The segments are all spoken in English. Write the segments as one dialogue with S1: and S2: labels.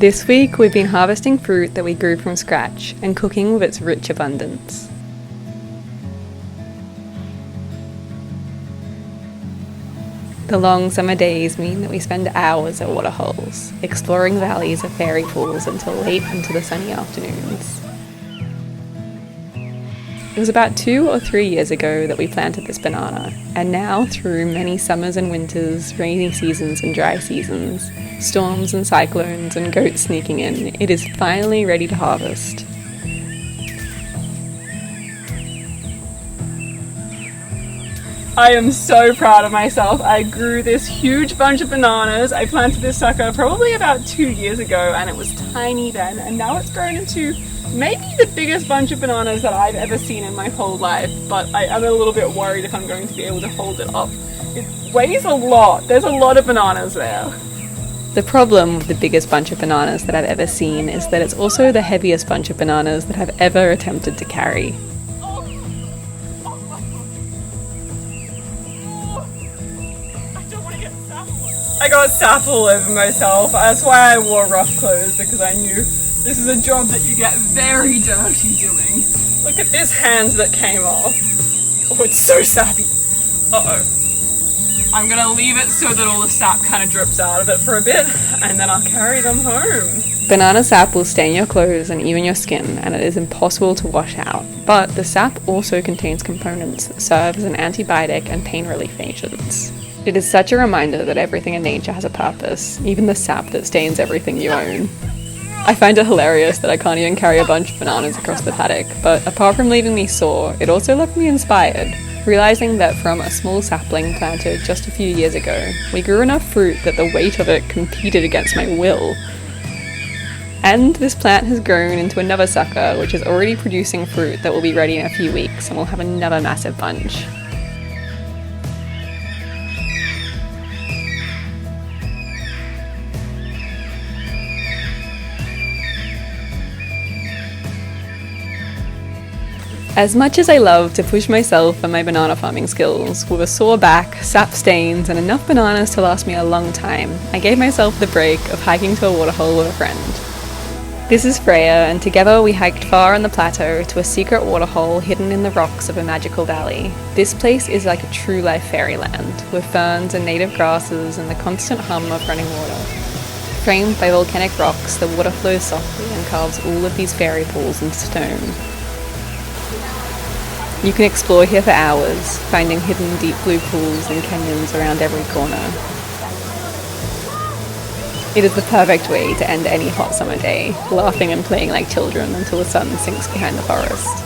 S1: This week we've been harvesting fruit that we grew from scratch and cooking with its rich abundance. The long summer days mean that we spend hours at waterholes, exploring valleys of fairy pools until late into the sunny afternoons. It was about 2 or 3 years ago that we planted this banana, and now through many summers and winters, rainy seasons and dry seasons, storms and cyclones and goats sneaking in, it is finally ready to harvest. I am so proud of myself. I grew this huge bunch of bananas. I planted this sucker probably about 2 years ago and it was tiny then, and now it's grown into maybe the biggest bunch of bananas that I've ever seen in my whole life, but I am a little bit worried if I'm going to be able to hold it up. It weighs a lot. There's a lot of bananas there. The problem with the biggest bunch of bananas that I've ever seen is that it's also the heaviest bunch of bananas that I've ever attempted to carry. I got sap all over myself. That's why I wore rough clothes, because I knew this is a job that you get very dirty doing. Look at this hand that came off. Oh, it's so sappy. Uh-oh. I'm gonna leave it so that all the sap kind of drips out of it for a bit, and then I'll carry them home. Banana sap will stain your clothes and even your skin, and it is impossible to wash out. But the sap also contains components that serve as an antibiotic and pain relief agents. It is such a reminder that everything in nature has a purpose, even the sap that stains everything you own. I find it hilarious that I can't even carry a bunch of bananas across the paddock, but apart from leaving me sore, it also left me inspired, realizing that from a small sapling planted just a few years ago, we grew enough fruit that the weight of it competed against my will. And this plant has grown into another sucker, which is already producing fruit that will be ready in a few weeks, and we'll have another massive bunch. As much as I love to push myself and my banana farming skills, with a sore back, sap stains, and enough bananas to last me a long time, I gave myself the break of hiking to a waterhole with a friend. This is Freya, and together we hiked far on the plateau to a secret waterhole hidden in the rocks of a magical valley. This place is like a true life fairyland, with ferns and native grasses and the constant hum of running water. Framed by volcanic rocks, the water flows softly and carves all of these fairy pools into stone. You can explore here for hours, finding hidden deep blue pools and canyons around every corner. It is the perfect way to end any hot summer day, laughing and playing like children until the sun sinks behind the forest.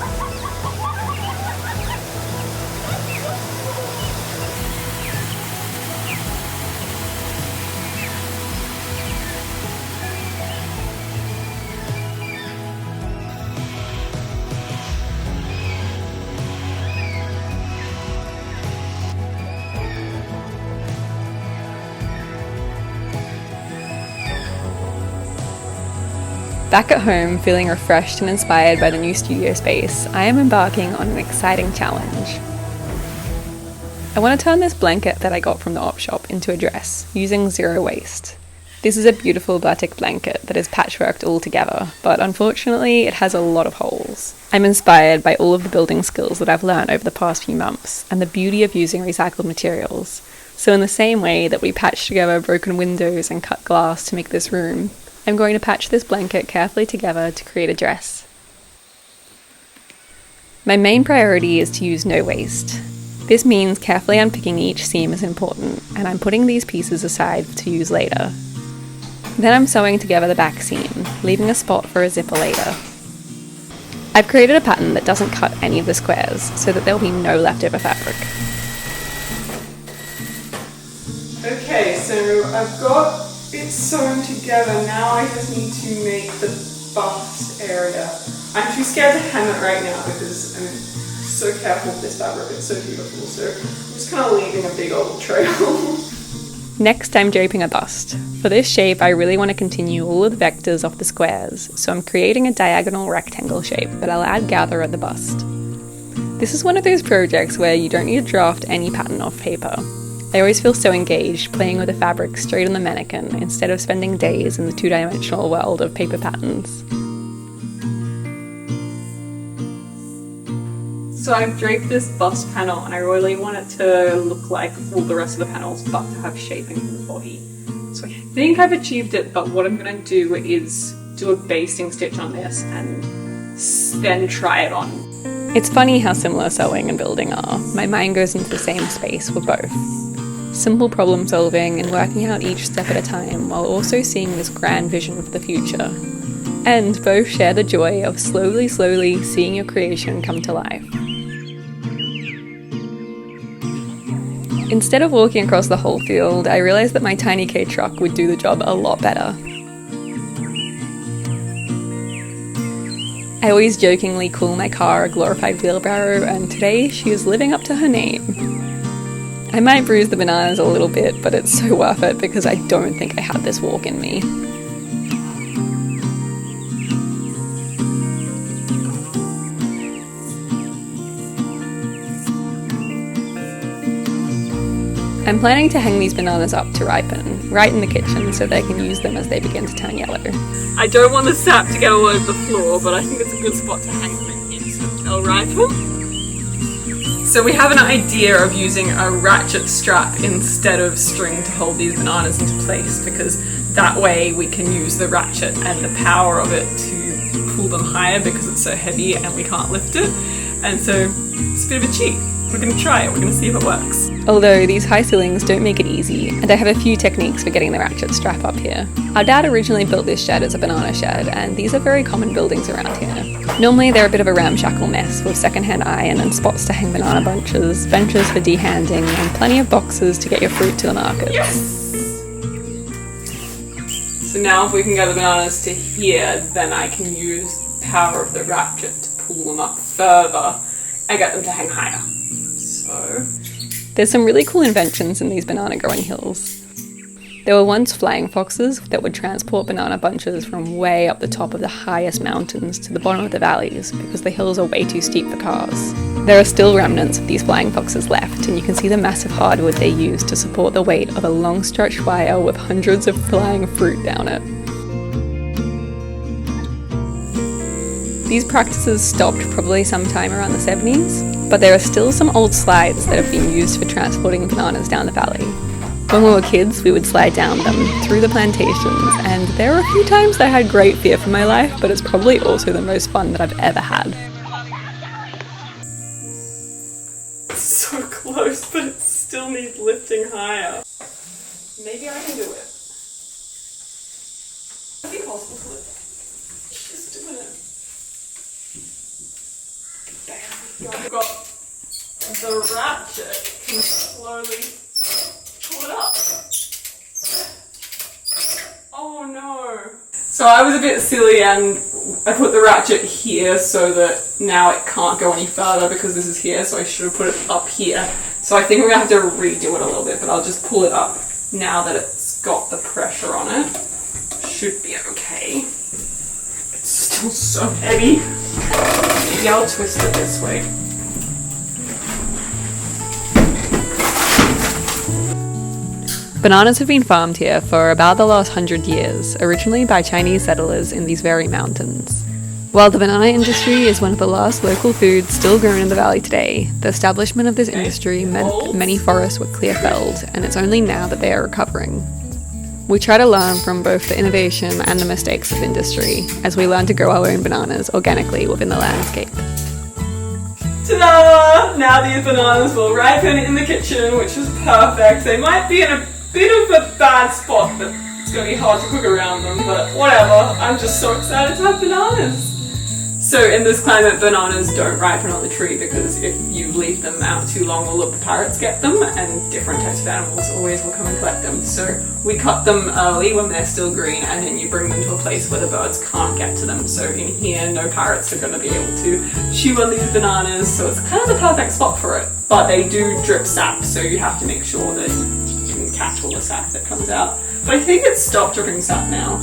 S1: Back at home, feeling refreshed and inspired by the new studio space, I am embarking on an exciting challenge. I want to turn this blanket that I got from the op shop into a dress, using zero waste. This is a beautiful batik blanket that is patchworked all together, but unfortunately it has a lot of holes. I'm inspired by all of the building skills that I've learned over the past few months, and the beauty of using recycled materials. So in the same way that we patched together broken windows and cut glass to make this room, I'm going to patch this blanket carefully together to create a dress. My main priority is to use no waste. This means carefully unpicking each seam is important, and I'm putting these pieces aside to use later. Then I'm sewing together the back seam, leaving a spot for a zipper later. I've created a pattern that doesn't cut any of the squares, so that there'll be no leftover fabric. Okay, so I've got it's sewn together. Now I just need to make the bust area. I'm too scared to hem it right now because I'm so careful with this fabric. It's so beautiful. So I'm just kind of leaving a big old trail. Next, I'm draping a bust. For this shape, I really want to continue all of the vectors off the squares, so I'm creating a diagonal rectangle shape, but I'll add gather at the bust. This is one of those projects where you don't need to draft any pattern off paper.
S2: I always feel so engaged playing with the fabric straight on the mannequin instead of spending days in the two-dimensional world of paper patterns.
S1: So I've draped this bust panel and I really want it to look like all the rest of the panels but to have shaping for the body. So I think I've achieved it, but what I'm going to do is do a basting stitch on this and then try it on.
S2: It's funny how similar sewing and building are. My mind goes into the same space for both. Simple problem solving and working out each step at a time while also seeing this grand vision for the future. And both share the joy of slowly seeing your creation come to life. Instead of walking across the whole field, I realised that my tiny K truck would do the job a lot better. I always jokingly call my car a glorified wheelbarrow, and today she is living up to her name. I might bruise the bananas a little bit, but it's so worth it because I don't think I had this walk in me. I'm planning to hang these bananas up to ripen, right in the kitchen so they can use them as they begin to turn yellow.
S1: I don't want the sap to get all over the floor, but I think it's a good spot to hang them in here so they'll ripen. So we have an idea of using a ratchet strap instead of string to hold these bananas into place, because that way we can use the ratchet and the power of it to pull them higher because it's so heavy and we can't lift it. And so it's a bit of a cheat. We're going to try it, we're going to see if it works.
S2: Although these high ceilings don't make it easy, and I have a few techniques for getting the ratchet strap up here. Our dad originally built this shed as a banana shed, and these are very common buildings around here. Normally they're a bit of a ramshackle mess with secondhand iron and spots to hang banana bunches, benches for dehanding, and plenty of boxes to get your fruit to the markets.
S1: Yes! So now if we can get the bananas to here, then I can use the power of the ratchet to pull them up further and get them to hang higher. So
S2: there's some really cool inventions in these banana growing hills. There were once flying foxes that would transport banana bunches from way up the top of the highest mountains to the bottom of the valleys because the hills are way too steep for cars. There are still remnants of these flying foxes left, and you can see the massive hardwood they used to support the weight of a long stretched wire with hundreds of flying fruit down it. These practices stopped probably sometime around the 70s, but there are still some old slides that have been used for transporting bananas down the valley. When we were kids, we would slide down them through the plantations, and there were a few times that I had great fear for my life, but it's probably also the most fun that I've ever had.
S1: It's so close, but it still needs lifting higher. Maybe I can do it. Would it be possible to lift? Just doing it. I've got the ratchet, can slowly pull it up. Oh no. So I was a bit silly and I put the ratchet here so that now it can't go any further because this is here, so I should have put it up here. So I think we're going to have to redo it a little bit, but I'll just pull it up now that it's got the pressure on it. Should be okay. It's still so heavy. Maybe I'll twist it this way.
S2: Bananas have been farmed here for about the last 100 years, originally by Chinese settlers in these very mountains. While the banana industry is one of the last local foods still grown in the valley today, the establishment of this industry meant that many forests were clear-felled, and it's only now that they are recovering. We try to learn from both the innovation and the mistakes of industry as we learn to grow our own bananas organically within the landscape.
S1: Ta-da! Now these bananas will ripen in the kitchen, which is perfect. They might be in a bit of a bad spot, but it's going to be hard to cook around them, but whatever. I'm just so excited to have bananas. So in this climate, bananas don't ripen on the tree because if you leave them out too long, all of the parrots get them, and different types of animals always will come and collect them. So we cut them early when they're still green, and then you bring them to a place where the birds can't get to them. So in here, no parrots are going to be able to chew on these bananas, so it's kind of the perfect spot for it. But they do drip sap, so you have to make sure that you can catch all the sap that comes out. But I think it's stopped dripping sap now.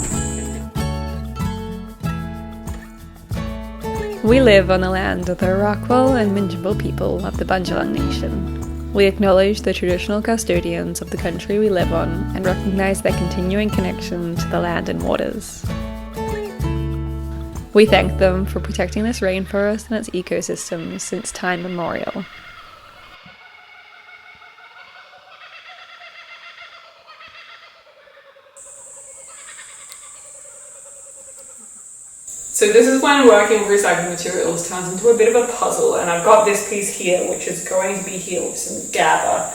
S2: We live on the land of the Rockwell and Bundjalung people of the Bundjalung Nation. We acknowledge the traditional custodians of the country we live on and recognise their continuing connection to the land and waters. We thank them for protecting this rainforest and its ecosystems since time memorial.
S1: So this is when working with recycled materials turns into a bit of a puzzle, and I've got this piece here which is going to be here with some gather,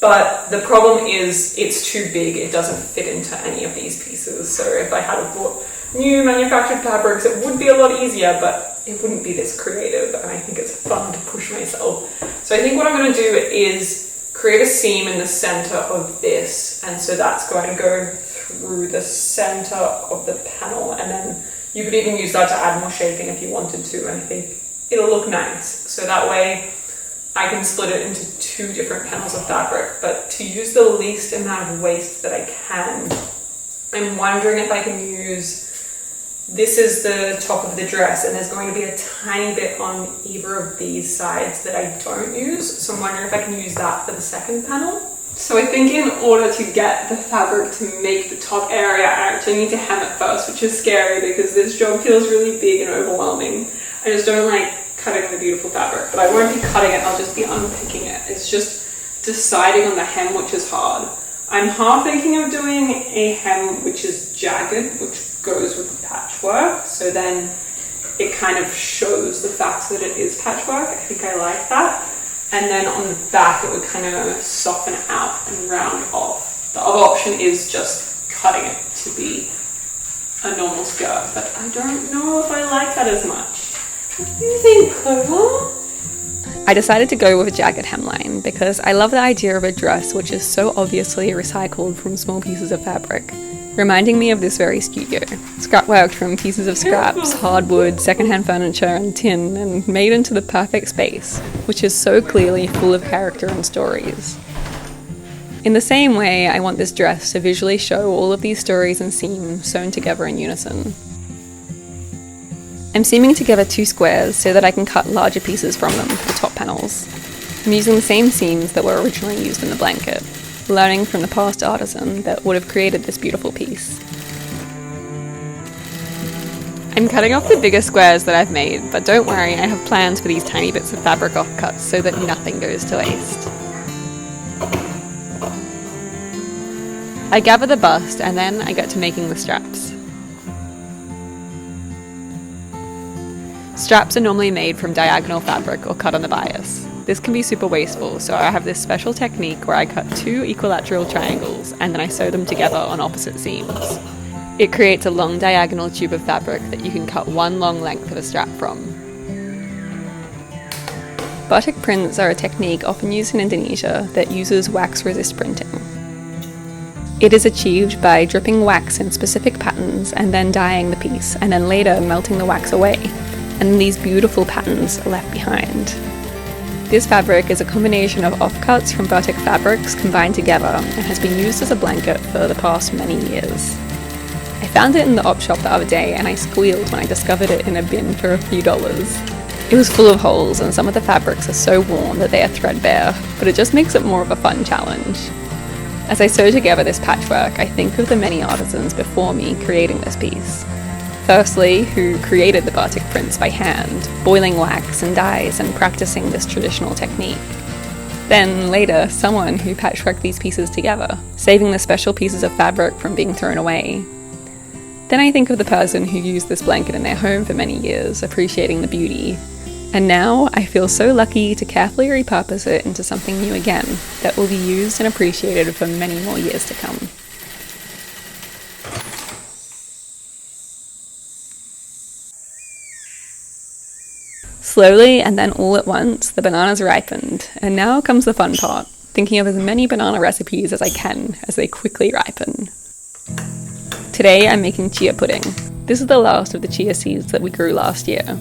S1: but the problem is it's too big, it doesn't fit into any of these pieces. So if I had bought new manufactured fabrics it would be a lot easier, but it wouldn't be this creative, and I think it's fun to push myself. So I think what I'm going to do is create a seam in the center of this, and so that's going to go through the center of the panel, and then you could even use that to add more shaping if you wanted to, and I think it'll look nice. So that way I can split it into 2 different panels of fabric, but to use the least amount of waste that I can, I'm wondering if I can use, this is the top of the dress, and there's going to be a tiny bit on either of these sides that I don't use, so I'm wondering if I can use that for the second panel. So I think in order to get the fabric to make the top area, I actually need to hem it first, which is scary because this job feels really big and overwhelming. I just don't like cutting the beautiful fabric, but I won't be cutting it, I'll just be unpicking it. It's just deciding on the hem which is hard. I'm half thinking of doing a hem which is jagged, which goes with the patchwork, so then it kind of shows the fact that it is patchwork. I think I like that. And then on the back it would kind of soften out and round off. The other option is just cutting it to be a normal skirt, but I don't know if I like that as much. What do you think, Clover?
S2: I decided to go with a jagged hemline because I love the idea of a dress which is so obviously recycled from small pieces of fabric, reminding me of this very studio. Scrapworked from pieces of scraps, hardwood, secondhand furniture and tin, and made into the perfect space, which is so clearly full of character and stories. In the same way, I want this dress to visually show all of these stories and seams sewn together in unison. I'm seaming together 2 squares so that I can cut larger pieces from them for the top panels. I'm using the same seams that were originally used in the blanket, learning from the past artisan that would have created this beautiful piece. I'm cutting off the bigger squares that I've made, but don't worry, I have plans for these tiny bits of fabric offcuts so that nothing goes to waste. I gather the bust and then I get to making the straps. Straps are normally made from diagonal fabric or cut on the bias. This can be super wasteful, so I have this special technique where I cut 2 equilateral triangles and then I sew them together on opposite seams. It creates a long diagonal tube of fabric that you can cut 1 long length of a strap from. Batik prints are a technique often used in Indonesia that uses wax-resist printing. It is achieved by dripping wax in specific patterns and then dyeing the piece, and then later melting the wax away, and these beautiful patterns are left behind. This fabric is a combination of offcuts from batik fabrics combined together and has been used as a blanket for the past many years. I found it in the op shop the other day and I squealed when I discovered it in a bin for a few dollars. It was full of holes and some of the fabrics are so worn that they are threadbare, but it just makes it more of a fun challenge. As I sew together this patchwork, I think of the many artisans before me creating this piece. Firstly, who created the batik prints by hand, boiling wax and dyes and practicing this traditional technique. Then later, someone who patchworked these pieces together, saving the special pieces of fabric from being thrown away. Then I think of the person who used this blanket in their home for many years, appreciating the beauty. And now I feel so lucky to carefully repurpose it into something new again that will be used and appreciated for many more years to come. Slowly and then all at once, the bananas ripened, and now comes the fun part, thinking of as many banana recipes as I can as they quickly ripen. Today I'm making chia pudding. This is the last of the chia seeds that we grew last year.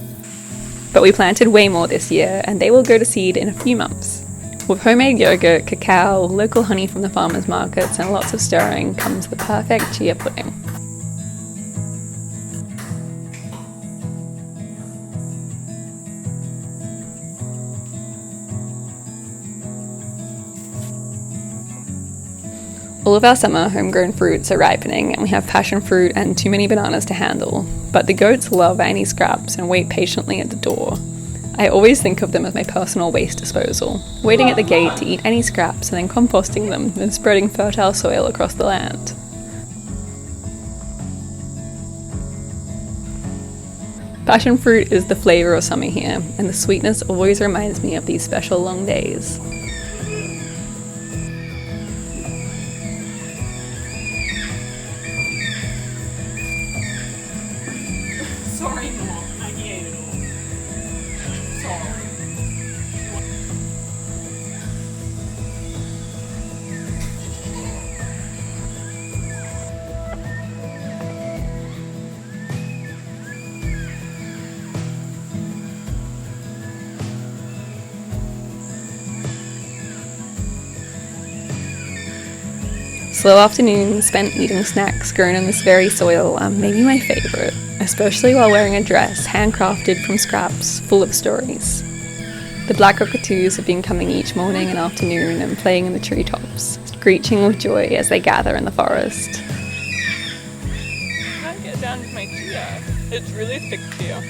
S2: But we planted way more this year, and they will go to seed in a few months. With homemade yogurt, cacao, local honey from the farmers markets, and lots of stirring comes the perfect chia pudding. All of our summer homegrown fruits are ripening, and we have passion fruit and too many bananas to handle, but the goats love any scraps and wait patiently at the door. I always think of them as my personal waste disposal, waiting at the gate to eat any scraps and then composting them and spreading fertile soil across the land. Passion fruit is the flavour of summer here, and the sweetness always reminds me of these special long days.
S1: Sorry, Mom, I ate it all. Sorry.
S2: Slow afternoons spent eating snacks grown in this very soil are maybe my favourite, especially while wearing a dress handcrafted from scraps full of stories. The black cockatoos have been coming each morning and afternoon and playing in the treetops, screeching with joy as they gather in the forest.
S1: I can't get down to my chia. It's really thick chia.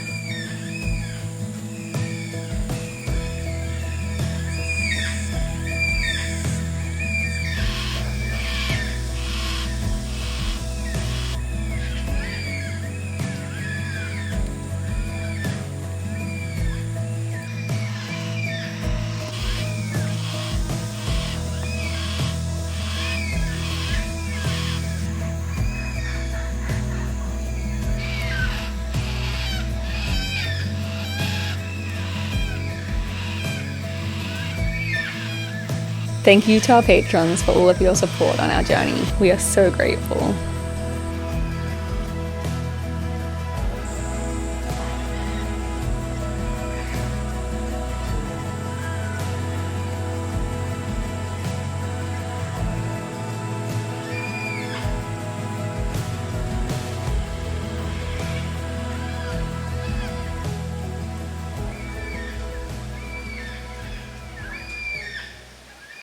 S2: Thank you to our patrons for all of your support on our journey. We are so grateful.